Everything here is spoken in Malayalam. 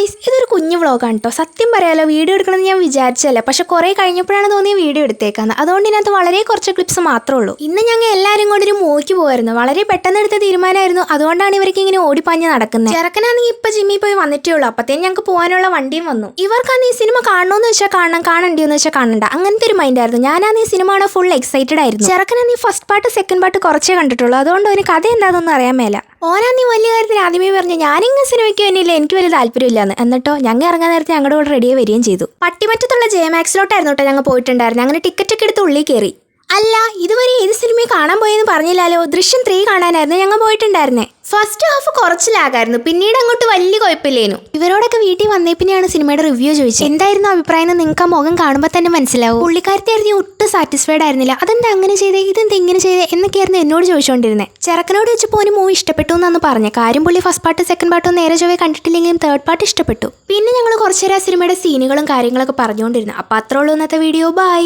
ഗൈസ്, ഇതൊരു കുഞ്ഞു വ്ളോഗാണ് കേട്ടോ. സത്യം പറയാലോ, വീഡിയോ എടുക്കണമെന്ന് ഞാൻ വിചാരിച്ചല്ല, പക്ഷെ കുറേ കഴിഞ്ഞപ്പോഴാണ് തോന്നിയ വീഡിയോ എടുത്തേക്കാന്ന്. അതുകൊണ്ട് ഇതിനകത്ത് വളരെ കുറച്ച് ക്ലിപ്സ് മാത്രമേ ഉള്ളൂ. ഇന്ന് ഞങ്ങൾ എല്ലാവരും കൂടി ഒരു മൂവിക്ക് പോയിരുന്നു. വളരെ പെട്ടെന്ന് എടുത്ത തീരുമാനമായിരുന്നു. അതുകൊണ്ടാണ് ഇവർക്ക് ഇങ്ങനെ ഓടിപ്പാഞ്ഞ് നടക്കുന്നത്. ചെറുക്കനാണെങ്കിൽ ഇപ്പൊ ജിമ്മിൽ പോയി വന്നിട്ടേ ഉള്ളൂ. അപ്പത്തേനും ഞങ്ങൾക്ക് പോകാനുള്ള വണ്ടിയും വന്നു. ഇവർക്കാണ് ഈ സിനിമ കാണണമെന്ന് വെച്ചാൽ കാണണം, കാണണ്ടെന്ന് വെച്ചാൽ കാണണ്ട, അങ്ങനത്തെ ഒരു മൈൻഡായിരുന്നു. ഞാനാണ് ഈ സിനിമ കാണാൻ ഫുൾ എക്സൈറ്റഡ് ആയിരുന്നു. ചെറുക്കനാണ് ഈ ഫസ്റ്റ് പാർട്ട് സെക്കൻഡ് പാർട്ട് കുറച്ചേ കണ്ടിട്ടുള്ളൂ. അതുകൊണ്ട് ഒരു കഥ എന്താണെന്നൊന്നും അറിയാൻ മേല. ഓനാന്ന് വലിയ കാര്യത്തിൽ ആദ്യമേ പറഞ്ഞു ഞാനിങ്ങനെ സിനിമയ്ക്ക് വേണ്ടിയില്ല, എനിക്ക് വലിയ താല്പര്യമില്ലാന്ന്. എന്നിട്ടോ ഞങ്ങൾ ഇറങ്ങാൻ നേരത്തെ ഞങ്ങളുടെ കൂടെ റെഡിയായി വരികയും ചെയ്തു. പട്ടിമറ്റത്തുള്ള ജെമാക്സിലോട്ടായിരുന്നു കേട്ടോ ഞങ്ങൾ പോയിട്ടുണ്ടായിരുന്നു. അങ്ങനെ ടിക്കറ്റ് ഒക്കെ എടുത്ത് ഉള്ളിൽ കയറി. അല്ല, ഇതുവരെ ഏത് സിനിമയെ കാണാൻ പോയെന്ന് പറഞ്ഞില്ലല്ലോ. ദൃശ്യം 3 കാണാനായിരുന്നു ഞങ്ങൾ പോയിട്ടുണ്ടായിരുന്നേ. ഫസ്റ്റ് ഹാഫ് കുറച്ച് ലാഗായിരുന്നു, പിന്നീട് അങ്ങോട്ട് വലിയ കുഴപ്പമില്ലേനു. ഇവരോടൊക്കെ വീട്ടിൽ വന്നേ പിന്നെയാണ് സിനിമയുടെ റിവ്യൂ ചോദിച്ചത്. എന്തായിരുന്നു അഭിപ്രായം എന്ന് നിങ്ങൾക്ക് ആ മുഖം കാണുമ്പോൾ തന്നെ മനസ്സിലാവും. പുള്ളിക്കാരത്തെ ഒട്ടും സാറ്റിസ്ഫൈഡ് ആയിരുന്നില്ല. അതെന്താ അങ്ങനെ ചെയ്തേ, ഇതെന്താ ഇങ്ങനെ ചെയ്തേ എന്നൊക്കെയായിരുന്നു എന്നോട് ചോദിച്ചുകൊണ്ടിരുന്നത്. ചെറുക്കനോട് വെച്ചപ്പോൾ ഒരു മൂവി ഇഷ്ടപ്പെട്ടു എന്നാണ് പറഞ്ഞത്. കാര്യം പുള്ളി ഫസ്റ്റ് പാർട്ട് സെക്കൻഡ് പാർട്ടും നേരെ ചൊവ്വേ കണ്ടിട്ടില്ലെങ്കിലും തേർഡ് പാർട്ട് ഇഷ്ടപ്പെട്ടു. പിന്നെ ഞങ്ങൾ കുറച്ചേരം സിനിമയുടെ സീനുകളും കാര്യങ്ങളൊക്കെ പറഞ്ഞുകൊണ്ടിരുന്നു. അപ്പോൾ അത്രേ ഉള്ളൂ ഇന്നത്തെ വീഡിയോ. ബൈ.